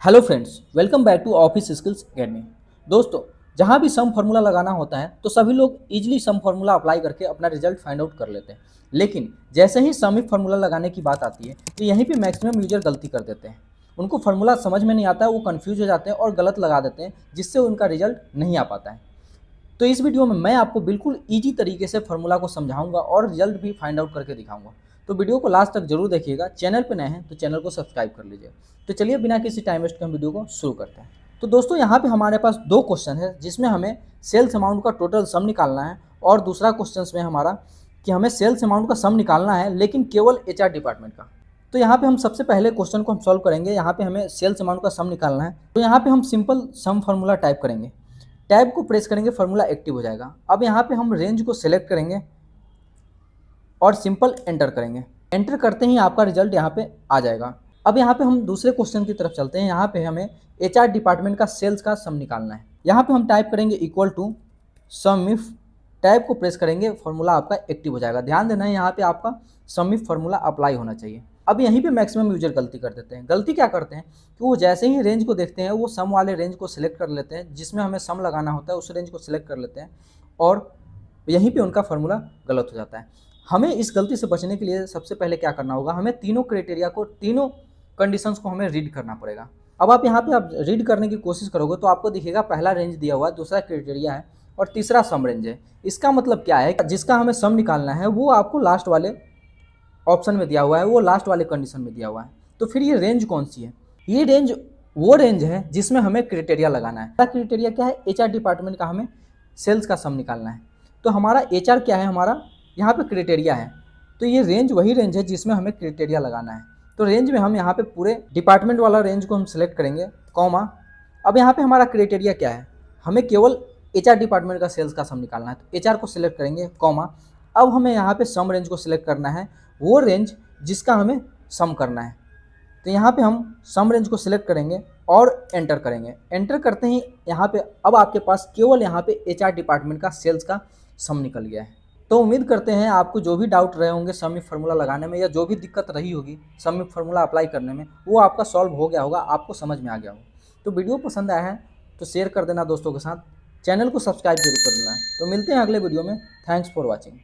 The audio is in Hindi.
Hello friends, welcome back to Office Skills Academy. दोस्तों, जहाँ भी सम फार्मूला लगाना होता है तो सभी लोग इजीली सम फार्मूला अप्लाई करके अपना रिजल्ट फाइंड आउट कर लेते हैं। लेकिन जैसे ही सम इफ फार्मूला लगाने की बात आती है तो यहीं पे मैक्सिमम यूजर गलती कर देते हैं। उनको फार्मूला समझ में नहीं आता है, वो कन्फ्यूज हो जाते हैं और गलत लगा देते हैं, जिससे उनका रिजल्ट नहीं आ पाता है। तो इस वीडियो में मैं आपको बिल्कुल ईजी तरीके से फार्मूला को समझाऊंगा और रिजल्ट भी फाइंड आउट करके दिखाऊंगा। तो वीडियो को लास्ट तक जरूर देखिएगा। चैनल पे नए हैं तो चैनल को सब्सक्राइब कर लीजिए। तो चलिए बिना किसी टाइम वेस्ट के हम वीडियो को शुरू करते हैं। तो दोस्तों, यहाँ पे हमारे पास दो क्वेश्चन है जिसमें हमें सेल्स अमाउंट का टोटल सम निकालना है, और दूसरा क्वेश्चन में हमारा कि हमें सेल्स अमाउंट का सम निकालना है लेकिन केवल एचआर डिपार्टमेंट का। तो यहाँ पे हम सबसे पहले क्वेश्चन को हम सॉल्व करेंगे। यहाँ पे हमें सेल्स अमाउंट का सम निकालना है, तो यहाँ पे हम सिंपल सम फार्मूला टाइप करेंगे। टैब को प्रेस करेंगे, फार्मूला एक्टिव हो जाएगा। अब यहाँ पे हम रेंज को सिलेक्ट करेंगे और सिंपल एंटर करेंगे। एंटर करते ही आपका रिजल्ट यहाँ पे आ जाएगा। अब यहाँ पे हम दूसरे क्वेश्चन की तरफ चलते हैं। यहाँ पे हमें एचआर डिपार्टमेंट का सेल्स का सम निकालना है। यहाँ पे हम टाइप करेंगे equal to SUMIF. Tab को प्रेस करेंगे, फार्मूला आपका एक्टिव हो जाएगा। ध्यान देना है, यहाँ पे आपका सम इफ फार्मूला अप्लाई होना चाहिए। अब यहीं पे मैक्सिमम यूजर गलती कर देते हैं। गलती क्या करते हैं कि वो जैसे ही रेंज को देखते हैं वो सम वाले रेंज को सिलेक्ट कर लेते हैं, जिसमें हमें सम लगाना होता है उस रेंज को सिलेक्ट कर लेते हैं, और यहीं पे उनका फार्मूला गलत हो जाता है। हमें इस गलती से बचने के लिए सबसे पहले क्या करना होगा, हमें तीनों क्राइटेरिया को, तीनों कंडीशंस को हमें रीड करना पड़ेगा। अब आप यहाँ पे आप रीड करने की कोशिश करोगे तो आपको दिखेगा पहला रेंज दिया हुआ है, दूसरा क्राइटेरिया है और तीसरा सम रेंज है। इसका मतलब क्या है, जिसका हमें सम निकालना है वो आपको लास्ट वाले ऑप्शन में दिया हुआ है, वो लास्ट वाले कंडीशन में दिया हुआ है। तो फिर ये रेंज कौन सी है? ये रेंज वो रेंज है जिसमें हमें क्राइटेरिया लगाना है। क्राइटेरिया क्या है? एचआर डिपार्टमेंट का हमें सेल्स का सम निकालना है। तो हमारा एचआर क्या है, हमारा यहाँ पे क्राइटेरिया है। तो ये रेंज वही रेंज है जिसमें हमें क्राइटेरिया लगाना है। तो रेंज में हम यहाँ पे पूरे डिपार्टमेंट वाला रेंज को हम सिलेक्ट करेंगे, कॉमा। अब यहाँ पे हमारा क्राइटेरिया क्या है, हमें केवल एचआर डिपार्टमेंट का सेल्स का सम निकालना है। तो एचआर को सिलेक्ट करेंगे, कॉमा। अब हमें यहाँ पे सम रेंज को सिलेक्ट करना है, वो रेंज जिसका हमें सम करना है। तो यहाँ पे हम सम रेंज को सिलेक्ट करेंगे और एंटर करेंगे। एंटर करते ही यहाँ पे अब आपके पास केवल यहाँ पे एचआर डिपार्टमेंट का सेल्स का सम निकल गया है। तो उम्मीद करते हैं आपको जो भी डाउट रहे होंगे सम इफ फार्मूला लगाने में, या जो भी दिक्कत रही होगी सम इफ फार्मूला अप्लाई करने में, वो आपका सॉल्व हो गया होगा, आपको समझ में आ गया होगा। तो वीडियो पसंद आया है तो शेयर कर देना दोस्तों के साथ, चैनल को सब्सक्राइब जरूर कर देना। तो मिलते हैं अगले वीडियो में। Thanks for watching.